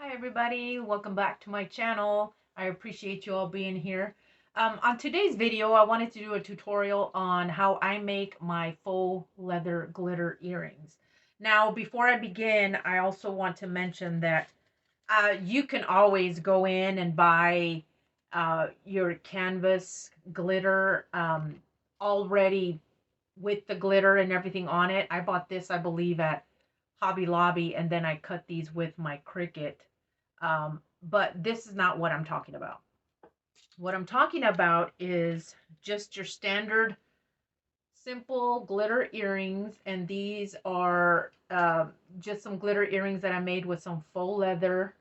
Hi everybody, welcome back to my channel. I appreciate you all being here. On today's video, I wanted to do a tutorial on how I make my faux leather glitter earrings. Now, before I begin, I also want to mention that you can always go in and buy your canvas glitter already with the glitter and everything on it. I bought this, I believe, at Hobby Lobby, and then I cut these with my Cricut. But this is not what I'm talking about. What I'm talking about is just your standard simple glitter earrings, and these are just some glitter earrings that I made with some faux leather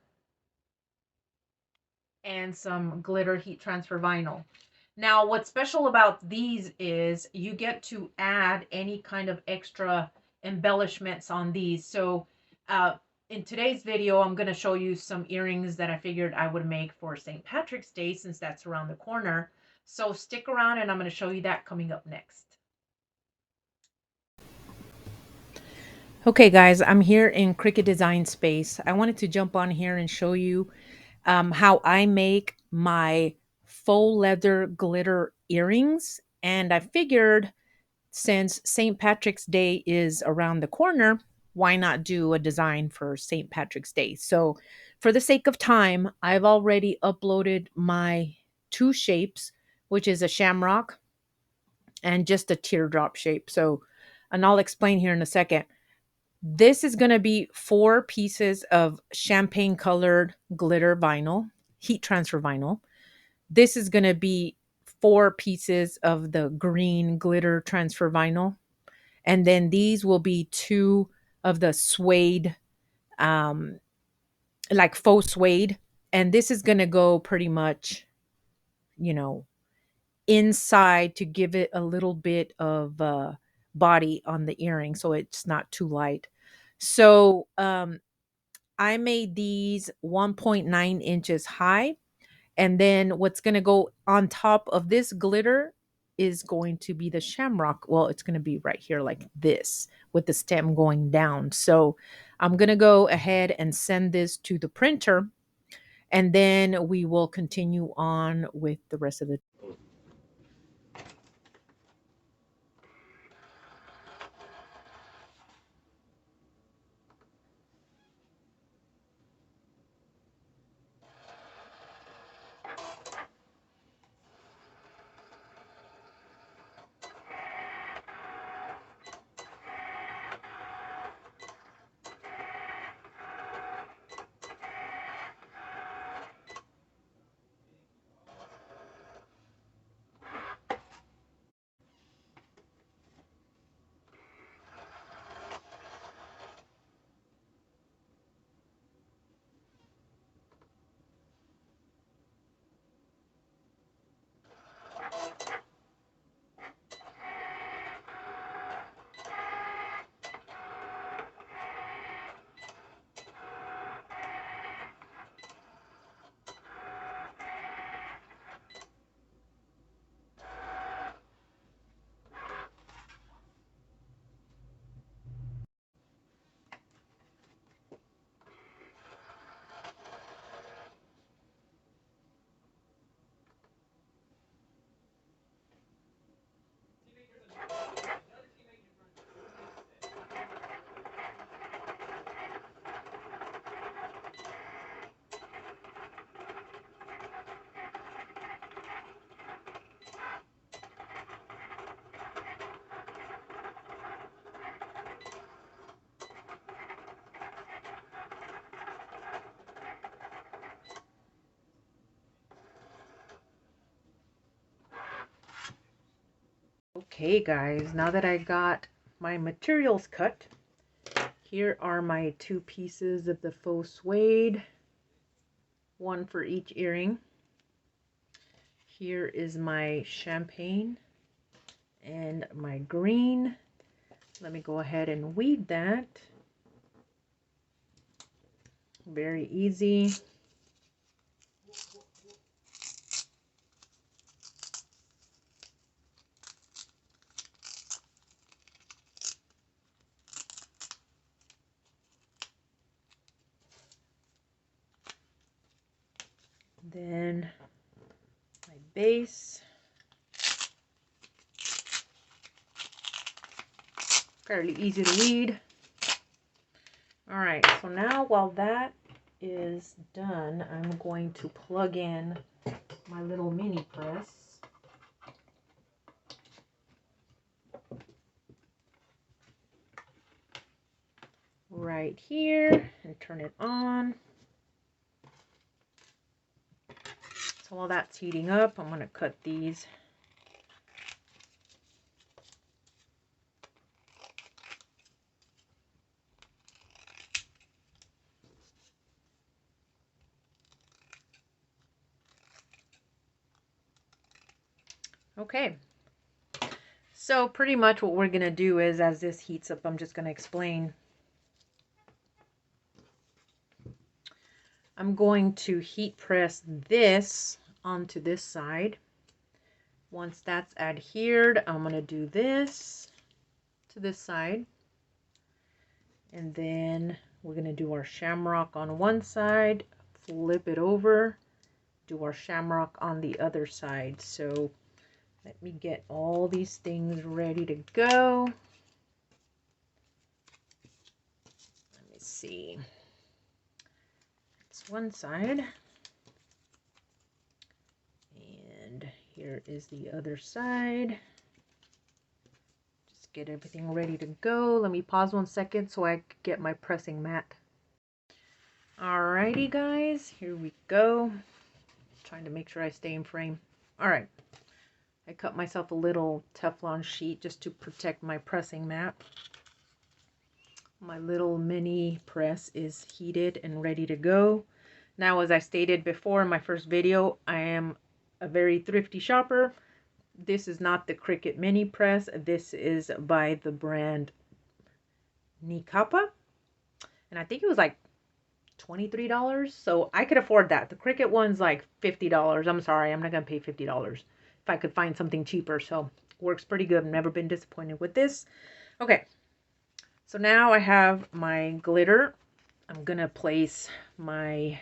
and some glitter heat transfer vinyl. Now, what's special about these is you get to add any kind of extra embellishments on these. So uh, in today's video, I'm going to show you some earrings that I figured I would make for St. Patrick's Day since that's around the corner. So stick around and I'm going to show you that coming up next. Okay guys, I'm here in Cricut Design Space. I wanted to jump on here and show you how I make my faux leather glitter earrings. And I figured since St. Patrick's Day is around the corner, why not do a design for St. Patrick's Day? So for the sake of time, I've already uploaded my two shapes, which is a shamrock and just a teardrop shape. So, and I'll explain here in a second. This is going to be 4 pieces of champagne colored glitter vinyl, heat transfer vinyl. This is going to be 4 pieces of the green glitter transfer vinyl. And then these will be 2 of the suede, um, like faux suede. And this is going to go pretty much, you know, inside to give it a little bit of body on the earring so it's not too light. So I made these 1.9 inches high. And then what's going to go on top of this glitter is going to be the shamrock. Well, it's going to be right here like this with the stem going down. So I'm going to go ahead and send this to the printer. And then we will continue on with the rest of the. Okay guys, now that I got my materials cut, here are my 2 pieces of the faux suede, 1 for each earring. Here is my champagne and my green. Let me go ahead and weed that. Very easy. Then my base. Fairly easy to read. All right, so now while that is done, I'm going to plug in my little mini press. Right here and turn it on. So while that's heating up, I'm going to cut these. Okay. So pretty much what we're going to do is, as this heats up, I'm just going to explain. I'm going to heat press this onto this side. Once that's adhered, I'm going to do this to this side. And then we're going to do our shamrock on one side, flip it over, do our shamrock on the other side. So let me get all these things ready to go. Let me see. It's one side. And here is the other side. Just get everything ready to go. Let me pause 1 second so I can get my pressing mat. Alrighty guys, here we go. Trying to make sure I stay in frame. Alright. I cut myself a little Teflon sheet just to protect my pressing mat. My little mini press is heated and ready to go. Now, as I stated before in my first video, I am a very thrifty shopper. This is not the Cricut mini press. This is by the brand Nikapa. And I think it was like $23. So I could afford that. The Cricut one's like $50. I'm sorry, I'm not going to pay $50 if I could find something cheaper. So works pretty good. I've never been disappointed with this. Okay. So now I have my glitter. I'm going to place my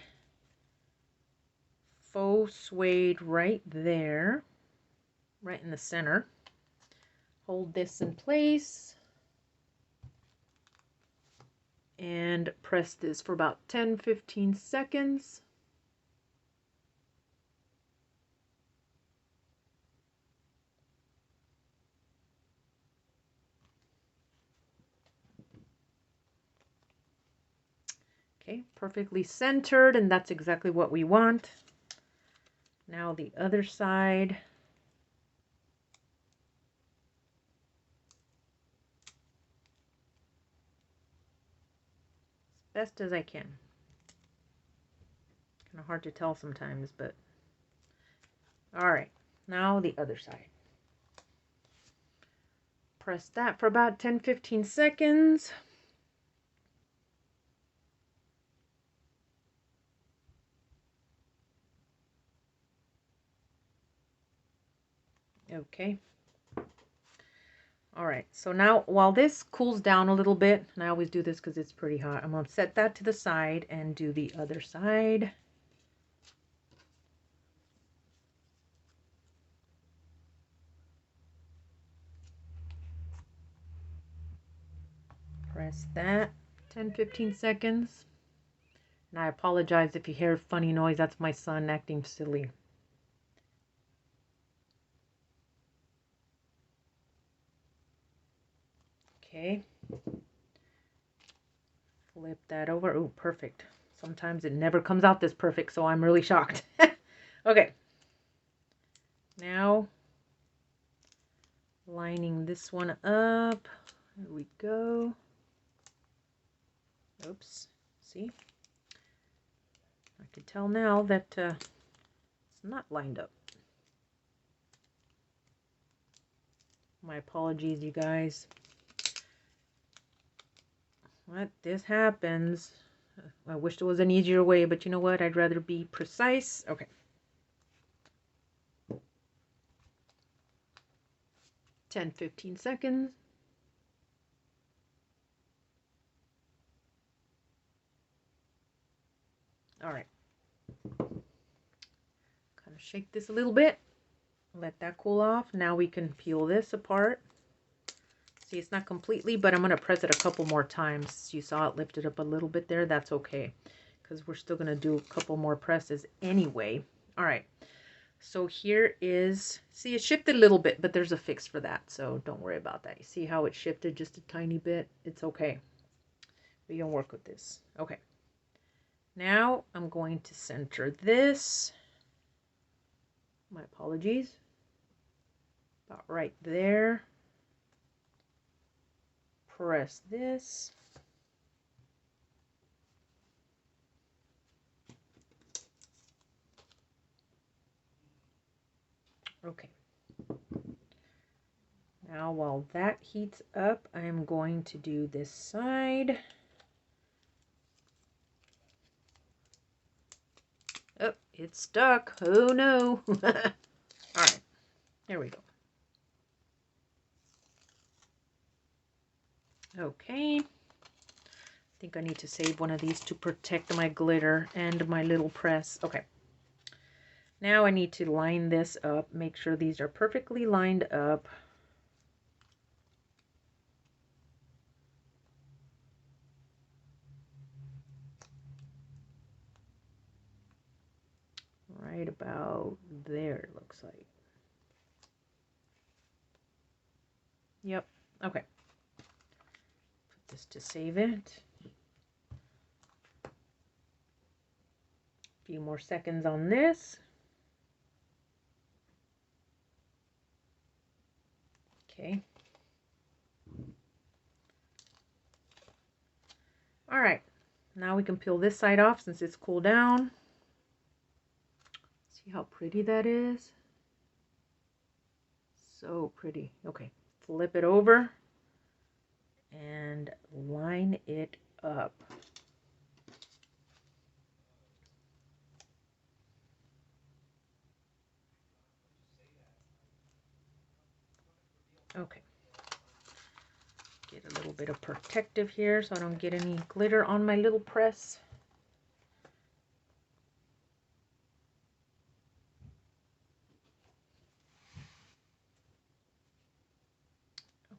faux suede right there, right in the center. Hold this in place and press this for about 10-15 seconds. Okay, perfectly centered, and that's exactly what we want. Now the other side. As best as I can. Kind of hard to tell sometimes, but all right. Now the other side. Press that for about 10-15 seconds. Okay. All right, so now while this cools down a little bit, and I always do this because it's pretty hot, I'm going to set that to the side and do the other side. Press that 10-15 seconds. And I apologize if you hear funny noise. That's my son acting silly. Okay. Flip that over. Oh, perfect. Sometimes it never comes out this perfect, so I'm really shocked. Okay. Now, lining this one up. There we go. Oops. See? I can tell now that it's not lined up. My apologies, you guys. What? This happens. I wish there was an easier way, but you know what? I'd rather be precise. Okay. 10-15 seconds. All right. gonna shake this a little bit, let that cool off. Now we can peel this apart. See, it's not completely, but I'm gonna press it a couple more times. You saw it lifted up a little bit there. That's okay, because we're still gonna do a couple more presses anyway. All right, so here is, see, it shifted a little bit, but there's a fix for that, so don't worry about that. You see how it shifted just a tiny bit? It's okay. We can work with this. Okay. Now I'm going to center this. My apologies. About right there. Press this. Okay. Now while that heats up, I'm going to do this side. Oh, it's stuck. Oh no. All right, there we go. Okay. I think I need to save one of these to protect my glitter and my little press. Okay. Now I need to line this up, make sure these are perfectly lined up. Right about there, it looks like. Yep, okay. Put this to save it. A few more seconds on this. Okay. All right, now we can peel this side off since it's cooled down. See how pretty that is? So pretty. Okay, flip it over and line it up. Okay. Get a little bit of protective here so I don't get any glitter on my little press.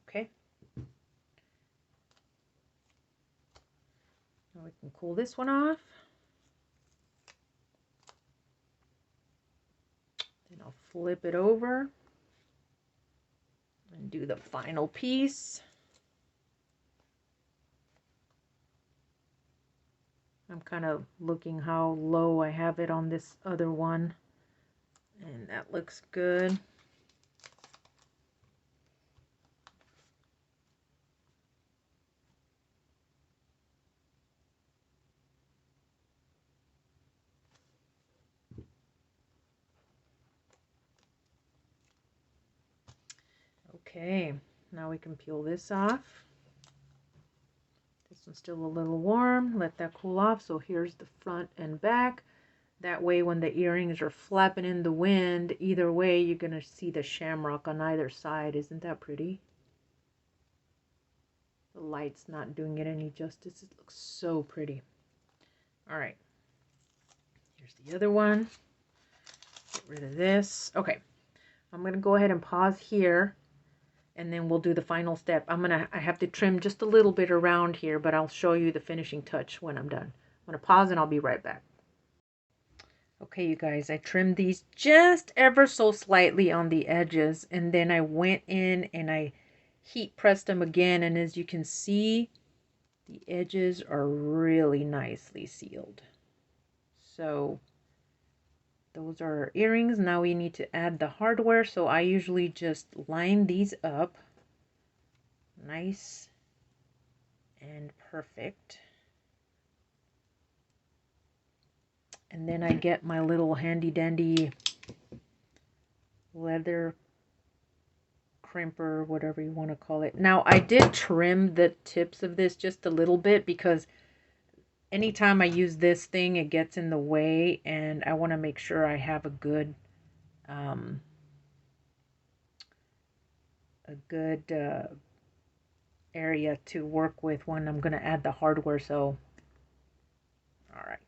Okay. Now we can cool this one off. Then I'll flip it over and do the final piece. I'm kind of looking how low I have it on this other one, and that looks good. Okay, now we can peel this off. This one's still a little warm. Let that cool off. So here's the front and back. That way when the earrings are flapping in the wind, either way you're going to see the shamrock on either side. Isn't that pretty? The light's not doing it any justice. It looks so pretty. All right. Here's the other one. Get rid of this. Okay. I'm going to go ahead and pause here, and then we'll do the final step. I have to trim just a little bit around here, but I'll show you the finishing touch when I'm done. I'm going to pause and I'll be right back. Okay, you guys, I trimmed these just ever so slightly on the edges, and then I went in and I heat pressed them again, and as you can see, the edges are really nicely sealed. So those are our earrings. Now we need to add the hardware, so I usually just line these up nice and perfect. And then I get my little handy dandy leather crimper, whatever you want to call it. Now I did trim the tips of this just a little bit because anytime I use this thing, it gets in the way, and I want to make sure I have a good area to work with when I'm going to add the hardware. So, all right.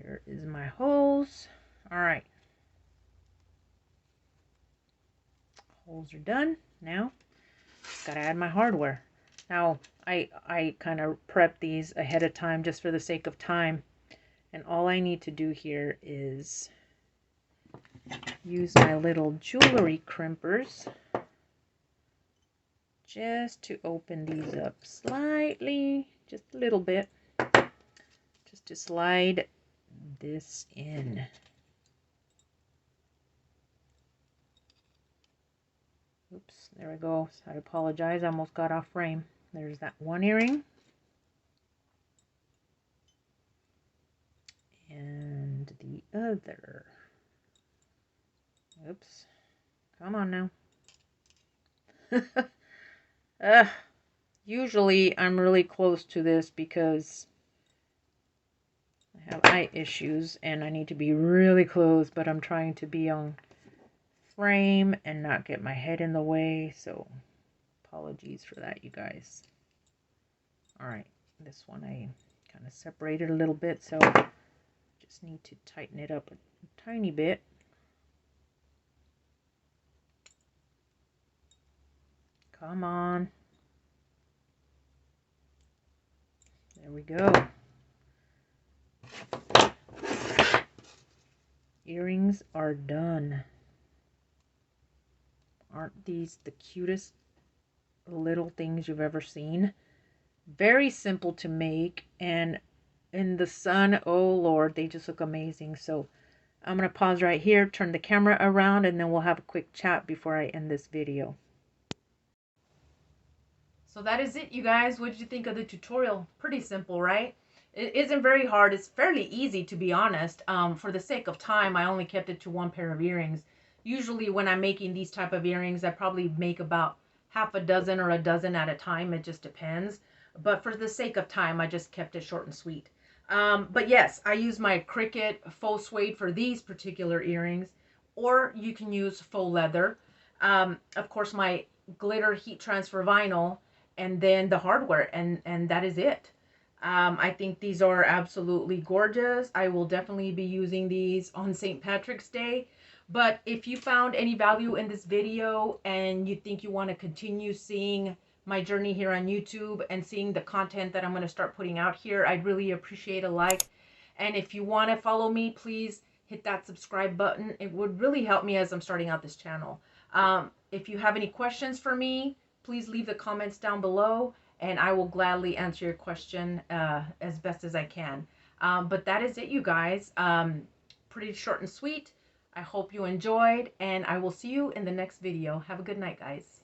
There is my hose. All right. Holes are done. Now, gotta add my hardware. Now, I kind of prep these ahead of time just for the sake of time. And all I need to do here is use my little jewelry crimpers just to open these up slightly, just a little bit, just to slide this in. Oops, there we go. I apologize, I almost got off frame. There's that one earring. And the other. Oops. Come on now. Usually I'm really close to this because I have eye issues and I need to be really close, but I'm trying to be on frame and not get my head in the way, so apologies for that, you guys. All right, this one I kind of separated a little bit, so just need to tighten it up a tiny bit. Come on. There we go. Earrings are done. Aren't these the cutest little things you've ever seen? Very simple to make, and in the sun, oh Lord, they just look amazing. So I'm going to pause right here, turn the camera around, and then we'll have a quick chat before I end this video. So that is it, you guys. What did you think of the tutorial? Pretty simple, right? It isn't very hard. It's fairly easy, to be honest. For the sake of time, I only kept it to one pair of earrings. Usually when I'm making these type of earrings, I probably make about half a dozen or a dozen at a time. It just depends. But for the sake of time, I just kept it short and sweet. But yes, I use my Cricut faux suede for these particular earrings, or you can use faux leather. Of course, my glitter heat transfer vinyl, and then the hardware, and that is it. I think these are absolutely gorgeous. I will definitely be using these on St. Patrick's Day. But if you found any value in this video and you think you want to continue seeing my journey here on YouTube and seeing the content that I'm going to start putting out here, I'd really appreciate a like. And if you want to follow me, please hit that subscribe button. It would really help me as I'm starting out this channel. If you have any questions for me, please leave the comments down below, and I will gladly answer your question as best as I can. But that is it, you guys. Pretty short and sweet. I hope you enjoyed, and I will see you in the next video. Have a good night, guys.